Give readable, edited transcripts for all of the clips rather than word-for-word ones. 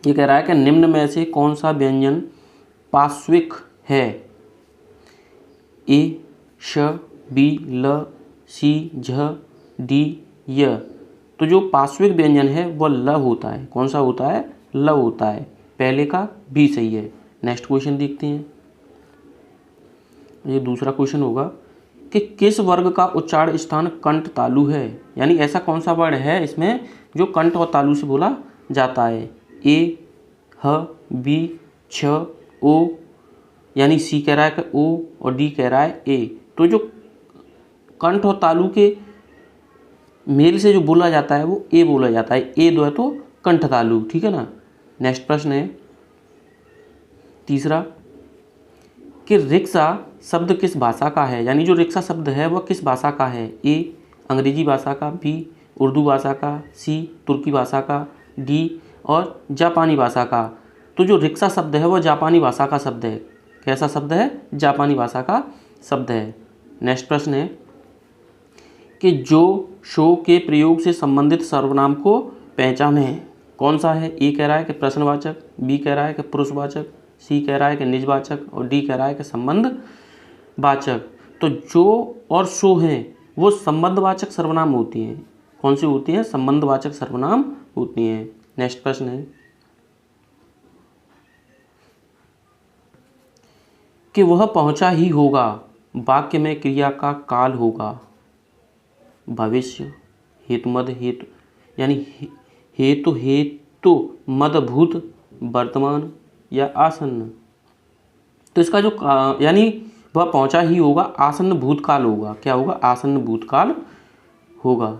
ये कह रहा है कि निम्न में से कौन सा व्यंजन पार्श्विक है? ए श, बी ल, सी झ, डी य। तो जो पार्श्विक व्यंजन है वह ल होता है। कौन सा होता है? ल होता है। पहले का बी सही है। नेक्स्ट क्वेश्चन देखते हैं। ये दूसरा क्वेश्चन होगा कि किस वर्ग का उच्चारण स्थान कंठ तालु है? यानी ऐसा कौन सा वर्ण है इसमें जो कंठ और तालु से बोला जाता है? ए ह, बी छ, ओ, यानी सी कह रहा है कि ओ और डी कह रहा है ए। तो जो कंठ और तालु के मेल से जो बोला जाता है वो ए बोला जाता है। ए दो है तो कंठ तालु, ठीक है ना। नेक्स्ट प्रश्न है तीसरा कि रिक्शा शब्द किस भाषा का है? यानी जो रिक्शा शब्द है वह किस भाषा का है? ए अंग्रेजी भाषा का, बी उर्दू भाषा का, सी तुर्की भाषा का, डी और जापानी भाषा का। तो जो रिक्शा शब्द है वह जापानी भाषा का शब्द है। कैसा शब्द है? जापानी भाषा का शब्द है। नेक्स्ट प्रश्न है कि जो शो के प्रयोग से संबंधित सर्वनाम को पहचाने कौन सा है? ए कह रहा है कि प्रश्नवाचक, बी कह रहा है कि पुरुषवाचक, सी कह रहा है कि निजवाचक और डी कह रहा है कि संबंधवाचक। तो जो और शो हैं वो संबंधवाचक सर्वनाम होती हैं। कौन सी होती हैं? संबंधवाचक सर्वनाम होती हैं। नेक्स्ट प्रश्न है कि वह पहुंचा ही होगा वाक्य में क्रिया का काल होगा भविष्य, हेतु मद, हेतु यानी हेतु मद भूत, वर्तमान या आसन्न। तो इसका जो यानी वह पहुंचा ही होगा आसन्न भूतकाल होगा। क्या होगा? आसन्न भूतकाल होगा।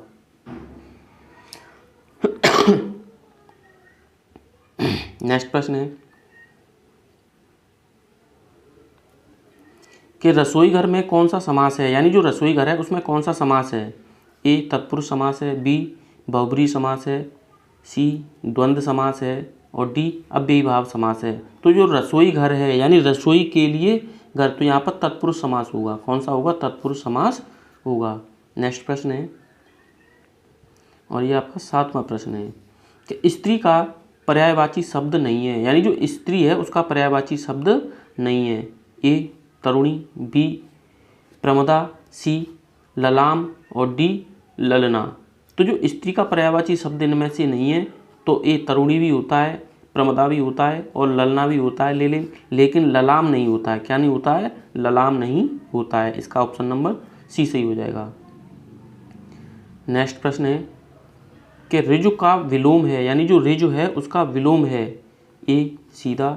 नेक्स्ट प्रश्न है कि रसोई घर में कौन सा समास है? यानी जो रसोई घर है उसमें कौन सा समास है? ए तत्पुरुष समास है, बी बहुब्रीहि समास है, सी द्वंद्व समास है और डी अव्ययी भाव समास है। तो जो रसोई घर है यानी रसोई के लिए घर, तो यहाँ पर तत्पुरुष समास होगा। कौन सा होगा? तत्पुरुष समास होगा। नेक्स्ट प्रश्न है और ये आपका 7वां प्रश्न है कि स्त्री का पर्यायवाची शब्द नहीं है। यानी जो स्त्री है उसका पर्यायवाची शब्द नहीं है। ए तरुणी, बी प्रमदा, सी ललाम और डी ललना। तो जो स्त्री का पर्यायवाची शब्द इनमें से नहीं है तो ए तरुणी भी होता है, प्रमदा भी होता है और ललना भी होता है, लेकिन ललाम नहीं होता है। क्या नहीं होता है? ललाम नहीं होता है। इसका ऑप्शन नंबर सी सही हो जाएगा। नेक्स्ट प्रश्न है कि ऋजु का विलोम है। यानी जो ऋजु है उसका विलोम है। ए सीधा,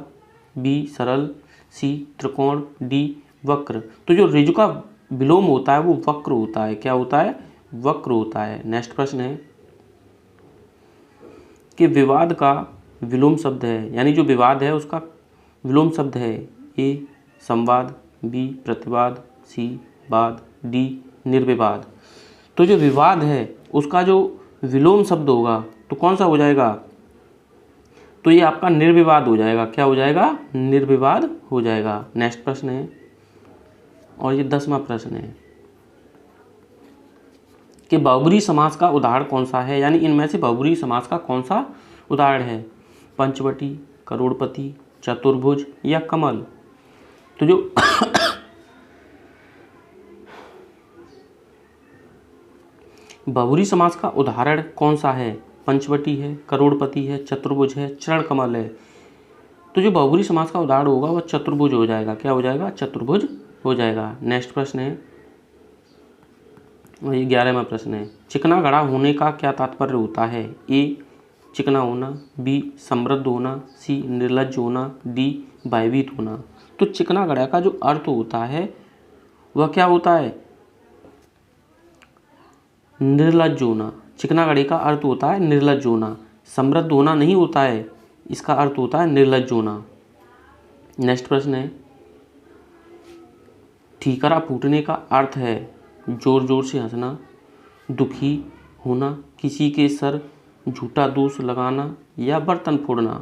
बी सरल, सी त्रिकोण, डी वक्र। तो जो ऋजु का विलोम होता है वो वक्र होता है। क्या होता है? वक्र होता है। नेक्स्ट प्रश्न है कि विवाद का विलोम शब्द है। यानी जो विवाद है उसका विलोम शब्द है। ए संवाद, बी प्रतिवाद, सी वाद, डी निर्विवाद। तो जो विवाद है उसका जो विलोम शब्द होगा तो कौन सा हो जाएगा? तो ये आपका निर्विवाद हो जाएगा। क्या हो जाएगा? निर्विवाद हो जाएगा। नेक्स्ट प्रश्न है और ये 10वां प्रश्न है कि बहुब्रीहि समास का उदाहरण कौन सा है? यानी इनमें से बहुब्रीहि समास का कौन सा उदाहरण है? पंचवटी, करोड़पति, चतुर्भुज या कमल। तो जो बहुब्रीहि समास का उदाहरण कौन सा है? पंचवटी है, करोड़पति है, चतुर्भुज है, चरण कमल है। तो जो बहुब्रीहि समास का उदाहरण होगा वह चतुर्भुज हो जाएगा। क्या हो जाएगा? चतुर्भुज हो जाएगा। नेक्स्ट प्रश्न है और ये 11वां प्रश्न है चिकना गड़ा होने का क्या तात्पर्य होता है? ए चिकना होना, बी समृद्ध होना, सी निर्लज्ज होना, डी भयभीत होना। तो चिकना गड़ा का जो अर्थ होता है वह क्या होता है? निर्लज्ज होना। चिकना गड़े का अर्थ होता है निर्लज्ज होना। समृद्ध होना नहीं होता है, इसका अर्थ होता है निर्लज्ज होना। नेक्स्ट प्रश्न है ठीकरा फूटने का अर्थ है जोर जोर से हंसना, दुखी होना, किसी के सर झूठा दोष लगाना या बर्तन फोड़ना।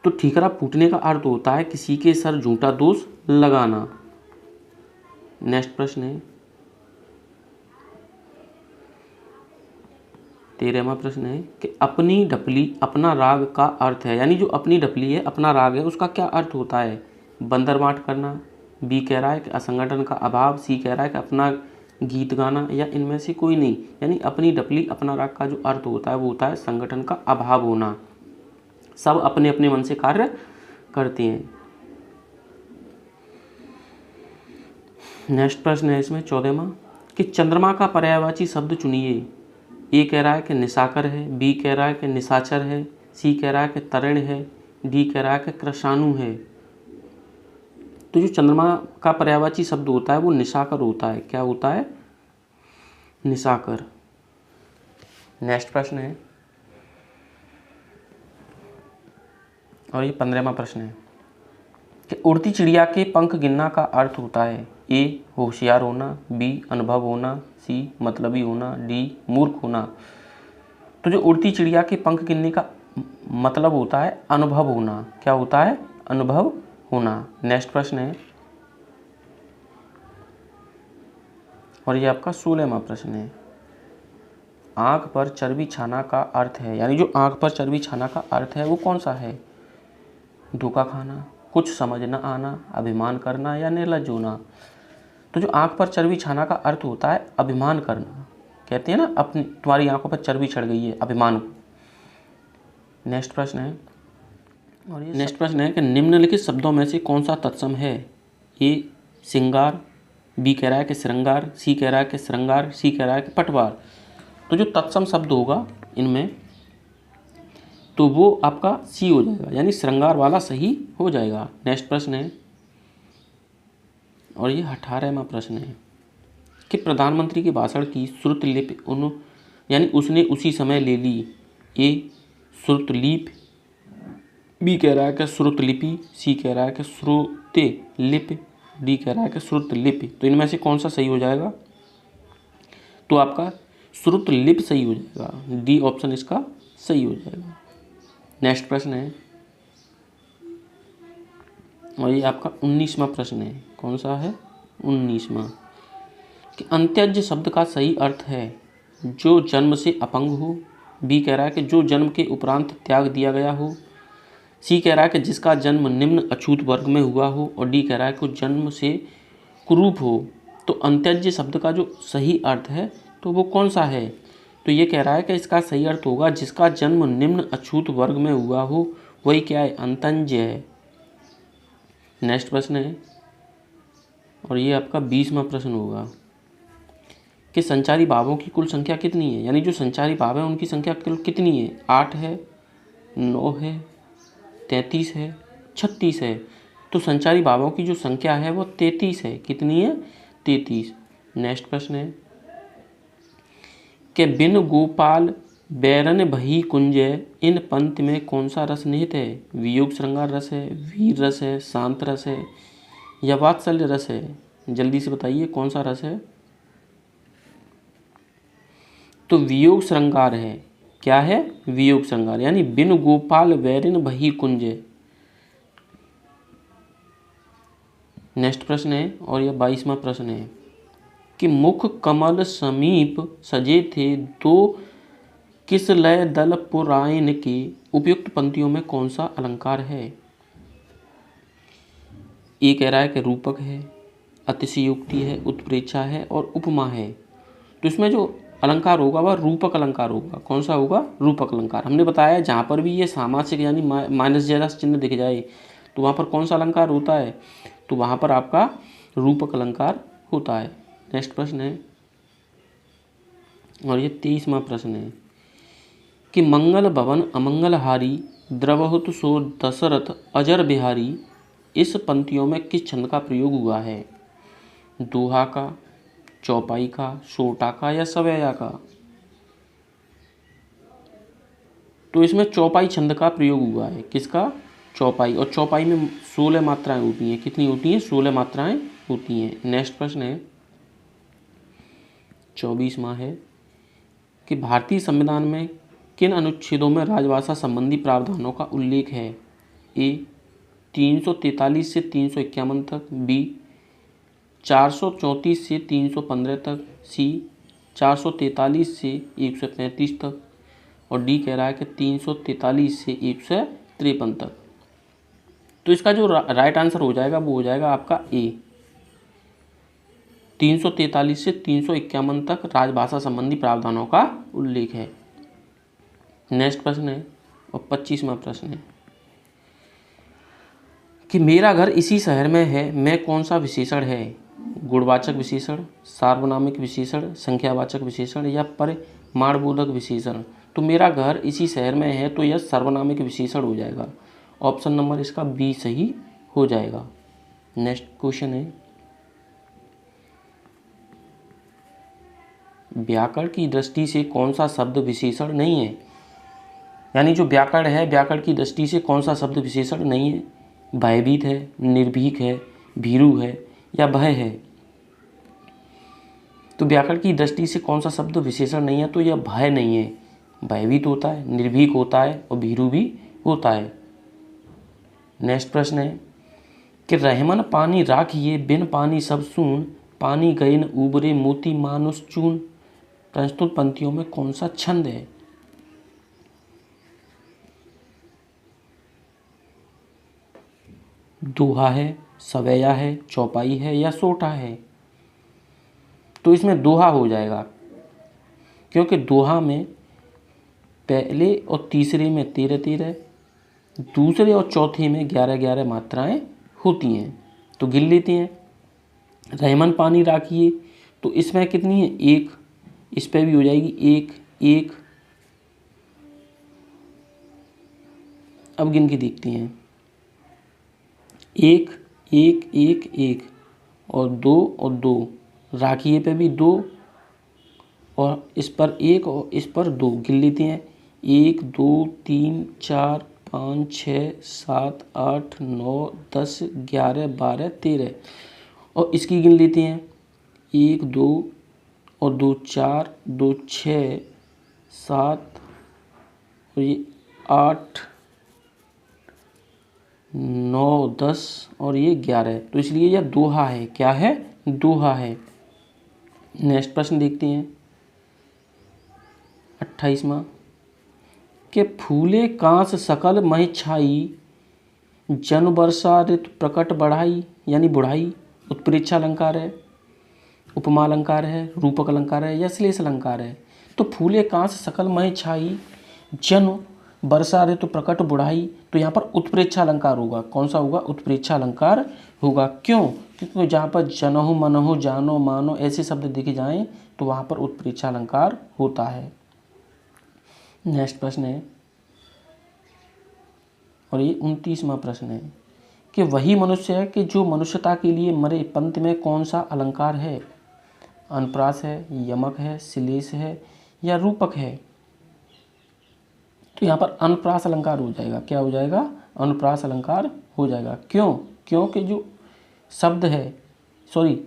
तो ठीकरा फूटने का अर्थ होता है किसी के सर झूठा दोष लगाना। नेक्स्ट प्रश्न है 13वां प्रश्न है कि अपनी ढपली अपना राग का अर्थ है, यानी जो अपनी ढपली है अपना राग है उसका क्या अर्थ होता है? बंदरबांट करना, बी कह रहा है कि असंगठन का अभाव, सी कह रहा है कि अपना गीत गाना, या इनमें से कोई नहीं। यानी अपनी ढपली अपना राग का जो अर्थ होता है वो होता है संगठन का अभाव होना। सब अपने अपने मन से कार्य करते हैं। नेक्स्ट प्रश्न है इसमें 14वां कि चंद्रमा का पर्यायवाची शब्द चुनिए। ए कह रहा है कि निशाकर है, बी कह रहा है कि निशाचर है, सी कह रहा है कि तरण है, डी कह रहा है कि कृशाणु है। तो जो चंद्रमा का पर्यायवाची शब्द होता है वो निशाकर होता है। क्या होता है? निशाकर। नेक्स्ट प्रश्न है और ये 15वां प्रश्न है कि उड़ती चिड़िया के पंख गिनना का अर्थ होता है ए होशियार होना, बी अनुभव होना, सी मतलबी होना, डी मूर्ख होना। तो जो उड़ती चिड़िया के पंख गिनने का मतलब होता है अनुभव होना। क्या होता है? अनुभव होना। नेक्स्ट प्रश्न है और ये आपका 16वां प्रश्न है। आंख पर चर्बी छाना का अर्थ है, यानी जो आंख पर चर्बी छाना का अर्थ है वो कौन सा है? धोखा खाना, कुछ समझ न आना, अभिमान करना या निर्लज्ज होना। तो जो आंख पर चर्बी छाना का अर्थ होता है अभिमान करना। कहते हैं ना अपनी तुम्हारी आंखों पर चर्बी चढ़ गई है, अभिमान। नेक्स्ट प्रश्न है और ये नेक्स्ट प्रश्न है कि निम्नलिखित शब्दों में से कौन सा तत्सम है? ए श्रृंगार, बी कह रहा है कि श्रृंगार, सी कह रहा है कि श्रृंगार, सी कह रहा है कि पटवार। तो जो तत्सम शब्द होगा इनमें तो वो आपका सी हो जाएगा, यानी श्रृंगार वाला सही हो जाएगा। नेक्स्ट प्रश्न है और ये 18वां प्रश्न है कि प्रधानमंत्री के भाषण की श्रुतलिपि यानी उसने उसी समय ले ली। ए श्रुतलिपि, बी कह रहा है कि श्रुतलिपि, सी कह रहा है कि श्रुतलिपि, डी कह रहा है कि श्रुतलिपि। तो इनमें से कौन सा सही हो जाएगा? तो आपका श्रुतलिपि सही हो जाएगा। डी ऑप्शन इसका सही हो जाएगा। नेक्स्ट प्रश्न है और ये आपका 19वां प्रश्न है। कौन सा है? 19वां कि अंत्यज शब्द का सही अर्थ है जो जन्म से अपंग हो, बी कह रहा है कि जो जन्म के उपरांत त्याग दिया गया हो, सी कह रहा है कि जिसका जन्म निम्न अछूत वर्ग में हुआ हो, और डी कह रहा है कि जन्म से कुरूप हो। तो अंत्यज शब्द का जो सही अर्थ है तो वो कौन सा है? तो ये कह रहा है कि इसका सही अर्थ होगा जिसका जन्म निम्न अछूत वर्ग में हुआ हो, वही क्या है? अंतंज है। नेक्स्ट प्रश्न है और ये आपका 20वां प्रश्न होगा कि संचारी भावों की कुल संख्या कितनी है? यानी जो संचारी भाव है उनकी संख्या कुल कितनी है? 8 है, 9 है, 33 है, 36 है। तो संचारी भावों की जो संख्या है वो 33 है। कितनी है? 33। नेक्स्ट प्रश्न है कि बिन गोपाल बैरन भही कुंजय, इन पंक्ति में कौन सा रस निहित है? वियोग श्रृंगार रस है, वीर रस है, शांत रस है या वात्सल्य रस है? जल्दी से बताइए कौन सा रस है? तो वियोग श्रृंगार है। क्या है? वियोग श्रृंगार, यानी बिन गोपाल बैरिन भही कुंजय। नेक्स्ट प्रश्न है और यह 22वां प्रश्न है कि मुख कमल समीप सजे थे दो किस लय दल पुराइन के, उपयुक्त पंक्तियों में कौन सा अलंकार है? ये कह रहा है कि रूपक है, अतिशयोक्ति है, उत्प्रेक्षा है और उपमा है। तो इसमें जो अलंकार होगा वह रूपक अलंकार होगा। कौन सा होगा? रूपक अलंकार। हमने बताया जहाँ पर भी ये सामासिक यानी माइनस जैसा चिन्ह दिख जाए तो वहाँ पर कौन सा अलंकार होता है? तो वहाँ पर आपका रूपक अलंकार होता है। नेक्स्ट प्रश्न है और ये 23वां प्रश्न है कि मंगल भवन अमंगलहारी, द्रवहुत सो दशरथ अजर बिहारी, इस पंक्तियों में किस छंद का प्रयोग हुआ है? दोहा का, चौपाई का, सोटा का या सवैया का? तो इसमें चौपाई छंद का प्रयोग हुआ है। किसका? चौपाई। और चौपाई में 16 मात्राएं होती हैं। कितनी होती हैं? 16 मात्राएं होती हैं। नेक्स्ट प्रश्न है 24वां है कि भारतीय संविधान में किन अनुच्छेदों में राजभाषा संबंधी प्रावधानों का उल्लेख है? ए 343 से 351 तक, बी 434 से 315 तक, सी 443 से 135 तक, और डी कह रहा है कि 343 से 153 तक। तो इसका जो राइट आंसर हो जाएगा वो हो जाएगा आपका ए, 343 से 351 तक राजभाषा संबंधी प्रावधानों का उल्लेख है। नेक्स्ट प्रश्न है और 25वां प्रश्न है कि मेरा घर इसी शहर में है, मैं कौन सा विशेषण है? गुणवाचक विशेषण, सार्वनामिक विशेषण, संख्यावाचक विशेषण या परिमाणबोधक विशेषण? तो मेरा घर इसी शहर में है तो यह सर्वनामिक विशेषण हो जाएगा। ऑप्शन नंबर इसका बी सही हो जाएगा। नेक्स्ट क्वेश्चन है, व्याकरण की दृष्टि से कौन सा शब्द विशेषण नहीं है? यानी जो व्याकरण है, व्याकरण की दृष्टि से कौन सा शब्द विशेषण नहीं है? भयभीत है, निर्भीक है, भीरू है या भय है? तो व्याकरण की दृष्टि से कौन सा शब्द विशेषण नहीं है? तो यह भय नहीं है, भयभीत होता है, निर्भीक होता है और भीरू भी होता है। नेक्स्ट प्रश्न है कि रहमन पानी राखिए, बिन पानी सब सून, पानी गए न उबरे, मोती मानुष चून। प्रस्तुत पंक्तियों में कौन सा छंद है? दोहा है, सवैया है, चौपाई है या सोटा है? तो इसमें दोहा हो जाएगा, क्योंकि दोहा में पहले और तीसरे में 13-13, दूसरे और चौथे में 11-11 मात्राएं होती हैं, तो गिन लेते हैं। रहमन पानी राखिए, तो इसमें कितनी है? 1, इस पर भी हो जाएगी 1 1। अब गिन के देखते हैं, 1 1 1 1 और 2 और 2, राखिए पे भी 2 और इस पर 1 और इस पर 2, गिन लेते हैं। 1 2 3 4 5 6 7 8 9 10 11 12 13 और इसकी गिन लेते हैं। 1 2 और 2 4, 2 6 7 और ये 8 9 10 और ये 11, तो इसलिए यह दोहा है। क्या है? दोहा है। नेक्स्ट प्रश्न देखते हैं 28वां कि फूले कांस सकल मह छाई, जन वर्षा ऋतु प्रकट बढ़ाई, यानी बुढ़ाई उत्प्रेक्षा अलंकार है, उपमा अलंकार है, रूपक अलंकार है या श्लेष अलंकार है? तो फूले कांस सकल मह छाई, जन वर्षा ऋतु प्रकट बुढ़ाई, तो यहाँ पर उत्प्रेक्षा अलंकार होगा। कौन सा होगा? उत्प्रेक्षा अलंकार होगा। क्यों? क्योंकि जहाँ पर जनहो मनहो जानो मानो ऐसे शब्द दिखे जाएं तो वहाँ पर उत्प्रेक्षा अलंकार होता है। नेक्स्ट प्रश्न है और ये 29वां प्रश्न है कि वही मनुष्य है कि जो मनुष्यता के लिए मरे, पंक्ति में कौन सा अलंकार है? अनुप्रास है, यमक है, श्लेष है या रूपक है? तो यहाँ पर अनुप्रास अलंकार हो जाएगा। क्या हो जाएगा? अनुप्रास अलंकार हो जाएगा। क्यों? क्योंकि जो शब्द है, सॉरी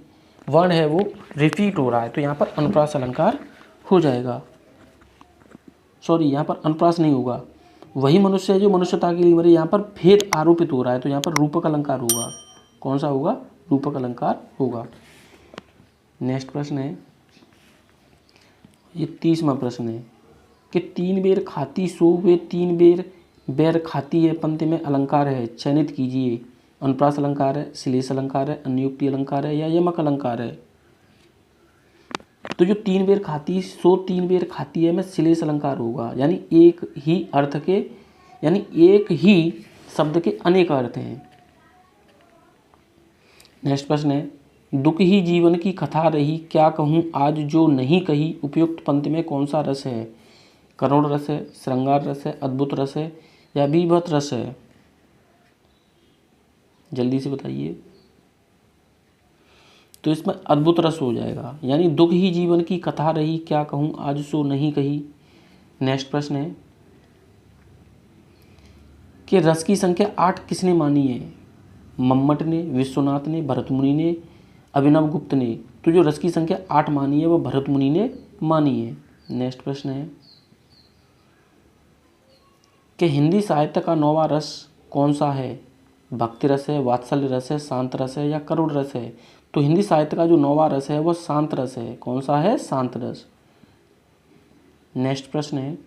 वर्ण है, वो रिपीट हो रहा है, तो यहाँ पर अनुप्रास अलंकार हो जाएगा। सॉरी, यहाँ पर अनुप्रास नहीं होगा। वही मनुष्य है जो मनुष्यता के लिए मरे, यहाँ पर भेद आरोपित हो रहा है, तो यहाँ पर रूपक अलंकार होगा। कौन सा होगा? रूपक अलंकार होगा। नेक्स्ट प्रश्न है ये 30वां प्रश्न है कि 3 बेर खाती सो वे 3 बेर बैर खाती है, पंक्ति में अलंकार है, चयनित कीजिए। अनुप्रास अलंकार है, श्लेष अलंकार है, अन्योक्ति अलंकार है या यमक अलंकार है? तो जो 3 बेर खाती सो 3 बेर खाती है में श्लेष अलंकार होगा, यानी एक ही अर्थ के, यानी एक ही शब्द के अनेक अर्थ हैं। नेक्स्ट प्रश्न है दुख ही जीवन की कथा रही, क्या कहूँ आज जो नहीं कही, उपयुक्त पंक्ति में कौन सा रस है? करुण रस है, श्रृंगार रस है, अद्भुत रस है या बीभत्स रस है? जल्दी से बताइए। तो इसमें अद्भुत रस हो जाएगा, यानी दुख ही जीवन की कथा रही, क्या कहूँ आज सो नहीं कही। नेक्स्ट प्रश्न है कि रस की संख्या 8 किसने मानी है? मम्मट ने, विश्वनाथ ने, भरतमुनि ने, अभिनव गुप्त ने। तो जो रस की संख्या 8 मानी है वो भरतमुनि ने मानी है। नेक्स्ट प्रश्न है कि हिंदी साहित्य का 9वां रस कौन सा है? भक्ति रस है, वात्सल्य रस है, शांत रस है या करुण रस है? तो हिंदी साहित्य का जो 9वां रस है वो शांत रस है। कौन सा है? शांत रस। नेक्स्ट प्रश्न है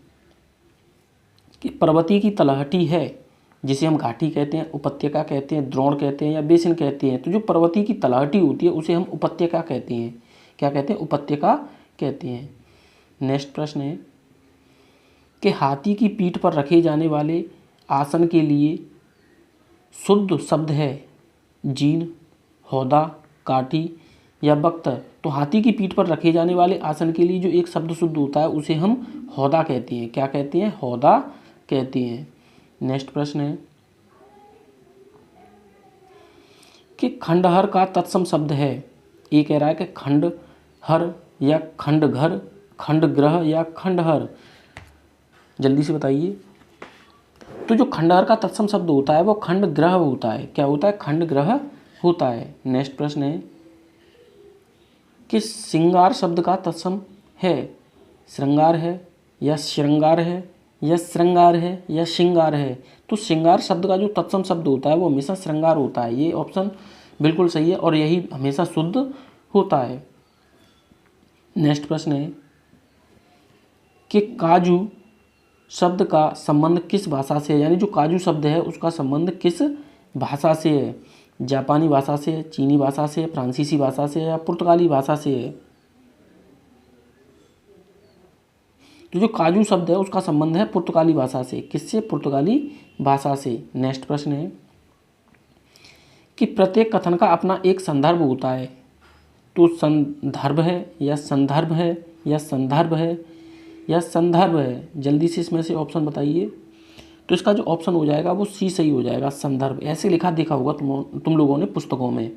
कि पर्वतीय की तलहटी है जिसे हम घाटी कहते हैं, उपत्यका कहते हैं, द्रोण कहते हैं या बेसिन कहते हैं। तो जो पर्वतीय की तलहटी होती है उसे हम उपत्यका कहते हैं। क्या कहते हैं? उपत्यका कहते हैं। नेक्स्ट प्रश्न है कि हाथी की पीठ पर रखे जाने वाले आसन के लिए शुद्ध शब्द है जीन, हौदा, काठी या बख्तर। तो हाथी की पीठ पर रखे जाने वाले आसन के लिए जो एक शब्द शुद्ध होता है उसे हम हौदा कहते हैं। क्या कहते हैं? हौदा कहते हैं। नेक्स्ट प्रश्न है कि खंडहर का तत्सम शब्द है। ये कह रहा है कि खंडहर या खंडघर, खंडग्रह या खंडहर। जल्दी से बताइए। तो जो खंडहर का तत्सम शब्द होता है वो खंडग्रह होता है। क्या होता है? खंडग्रह होता है। नेक्स्ट प्रश्न है कि श्रृंगार शब्द का तत्सम है श्रृंगार है या श्रृंगार है या श्रृंगार है या श्रृंगार है। तो श्रृंगार शब्द का जो तत्सम शब्द होता है वो हमेशा श्रृंगार होता है। ये ऑप्शन बिल्कुल सही है और यही हमेशा शुद्ध होता है। नेक्स्ट प्रश्न है कि काजू शब्द का संबंध किस भाषा से है, यानी जो काजू शब्द है उसका संबंध किस भाषा से है? जापानी भाषा से, चीनी भाषा से, फ्रांसीसी भाषा से या पुर्तगाली भाषा से है? तो जो काजू शब्द है उसका संबंध है पुर्तगाली भाषा से। किससे? पुर्तगाली भाषा से। नेक्स्ट प्रश्न है कि प्रत्येक कथन का अपना एक संदर्भ होता है। तो संदर्भ है या संदर्भ है या संदर्भ है या संदर्भ है? जल्दी से इसमें से ऑप्शन बताइए। तो इसका जो ऑप्शन हो जाएगा वो सी सही हो जाएगा, संदर्भ। ऐसे लिखा देखा होगा तुम लोगों ने पुस्तकों में।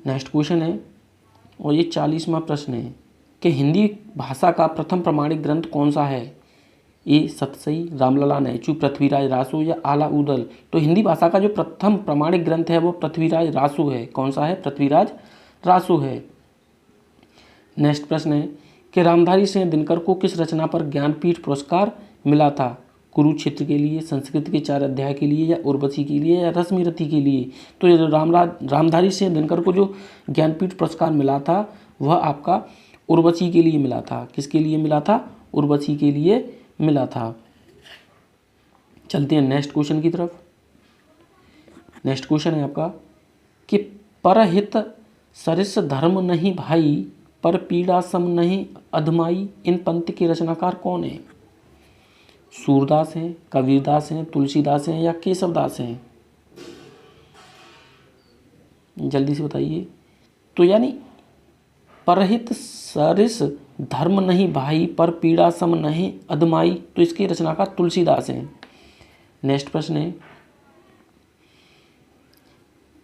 नेक्स्ट क्वेश्चन है और ये 40वां प्रश्न है कि हिंदी भाषा का प्रथम प्रमाणिक ग्रंथ कौन सा है? ए सतसई, रामलला नेचू, पृथ्वीराज रासो या आला उदल। तो हिंदी भाषा का जो प्रथम प्रमाणिक ग्रंथ है वो पृथ्वीराज रासो है। कौन सा है? पृथ्वीराज रासो है। नेक्स्ट प्रश्न है कि रामधारी सिंह दिनकर को किस रचना पर ज्ञानपीठ पुरस्कार मिला था? कुरुक्षेत्र के लिए, संस्कृत के 4 अध्याय के लिए या उर्वशी के लिए या रश्मिरथी के लिए? तो ये रामधारी सिंह दिनकर को जो ज्ञानपीठ पुरस्कार मिला था वह आपका उर्वशी के लिए मिला था। किसके लिए मिला था? उर्वशी के लिए मिला था। चलते हैं नेक्स्ट क्वेश्चन की तरफ। नेक्स्ट क्वेश्चन है आपका कि परहित सरिस धर्म नहीं भाई, पर पीड़ा सम नहीं अधमाई। इन पंक्ति के रचनाकार कौन है? सूरदास हैं, कबीरदास हैं, तुलसीदास हैं या केशवदास हैं? जल्दी से बताइए। तो यानी परहित सरिस धर्म नहीं भाई, पर पीड़ा सम नहीं अधमाई। तो इसके रचनाकार तुलसीदास हैं। नेक्स्ट प्रश्न है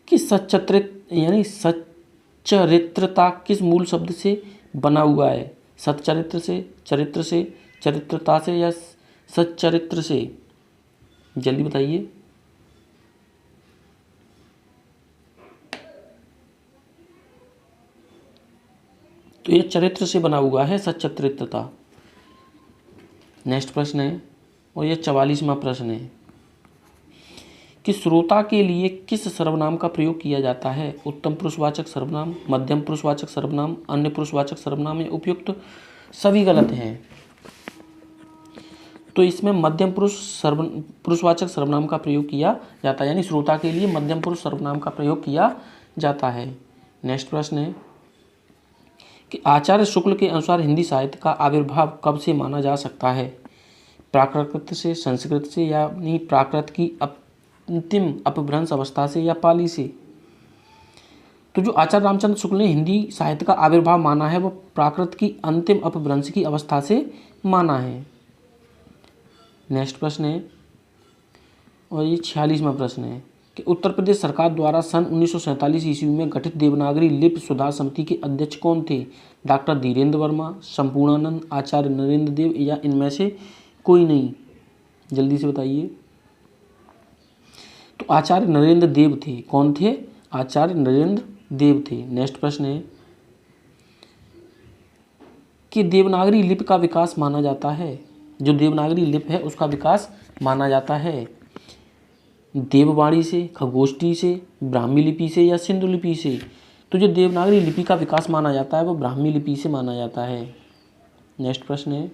कि सच्चरित्रता किस मूल शब्द से बना हुआ है? सच्चरित्र से, चरित्र से, चरित्रता से या सच्चरित्र से? जल्दी बताइए। तो ये चरित्र से बना हुआ है, सच्चरित्रता। नेक्स्ट प्रश्न है और ये 44वां प्रश्न है कि श्रोता के लिए किस सर्वनाम का प्रयोग किया जाता है? उत्तम पुरुषवाचक सर्वनाम, मध्यम पुरुषवाचक सर्वनाम, अन्य पुरुषवाचक सर्वनाम या उपयुक्त? सभी गलत हैं। तो इसमें मध्यम पुरुषवाचक सर्वनाम का प्रयोग किया जाता है, यानी श्रोता के लिए मध्यम पुरुष सर्वनाम का प्रयोग किया जाता है। नेक्स्ट प्रश्न है कि आचार्य शुक्ल के अनुसार हिंदी साहित्य का आविर्भाव कब से माना जा सकता है? प्राकृत से, संस्कृत से, यानी प्राकृत की अंतिम अपभ्रंश अवस्था से या पाली से? तो जो आचार्य रामचंद्र शुक्ल ने हिंदी साहित्य का आविर्भाव माना है वो प्राकृत की अंतिम अपभ्रंश की अवस्था से माना है। नेक्स्ट प्रश्न है और ये 46वां प्रश्न है कि उत्तर प्रदेश सरकार द्वारा सन 1947 ईस्वी में गठित देवनागरी लिपि सुधार समिति के अध्यक्ष कौन थे? डॉक्टर धीरेन्द्र वर्मा, संपूर्णानंद, आचार्य नरेंद्र देव या इनमें से कोई नहीं? जल्दी से बताइए। तो आचार्य नरेंद्र देव थे। कौन थे? आचार्य नरेंद्र देव थे। नेक्स्ट प्रश्न है कि देवनागरी लिपि का विकास माना जाता है, जो देवनागरी लिपि है उसका विकास माना जाता है देववाणी से, खगोष्ठी से, ब्राह्मी लिपि से या सिंधु लिपि से? तो जो देवनागरी लिपि का विकास माना जाता है वो ब्राह्मी लिपि से माना जाता है। नेक्स्ट प्रश्न है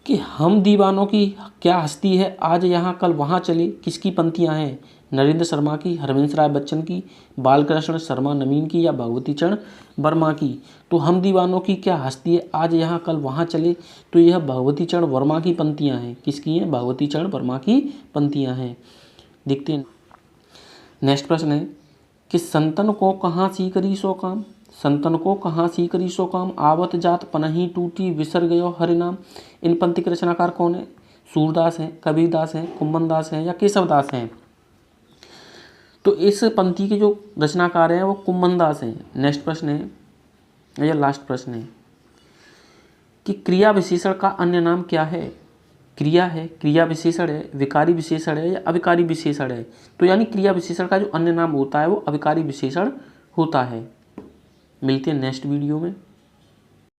कि हम दीवानों की क्या हस्ती है, आज यहाँ कल वहाँ चले, किसकी पंक्तियाँ हैं? नरेंद्र शर्मा की, हरवंश राय बच्चन की, बालकृष्ण शर्मा नवीन की या भगवती चरण वर्मा की? तो हम दीवानों की क्या हस्ती है, आज यहाँ कल वहाँ चले, तो यह भगवती चरण वर्मा की पंक्तियाँ हैं। किसकी हैं? भगवती चरण वर्मा की पंक्तियाँ हैं। देखते हैं नेक्स्ट प्रश्न है कि संतन को कहाँ सी करी सो काम, संतन को कहाँ सी करी सो काम, आवत जात पनही टूटी विसर गयो हरि नाम। इन पंक्ति के रचनाकार कौन है? सूरदास हैं, कबीरदास हैं, कुम्मन दास हैं या केशवदास हैं? तो इस पंक्ति के जो रचनाकार हैं वो कुम्मन दास हैं। नेक्स्ट प्रश्न है या लास्ट प्रश्न है कि क्रिया विशेषण का अन्य नाम क्या है? क्रिया है, क्रिया विशेषण है, विकारी विशेषण है या अविकारी विशेषण है? तो यानी क्रिया विशेषण का जो अन्य नाम होता है वो अविकारी विशेषण होता है। मिलते हैं नेक्स्ट वीडियो में।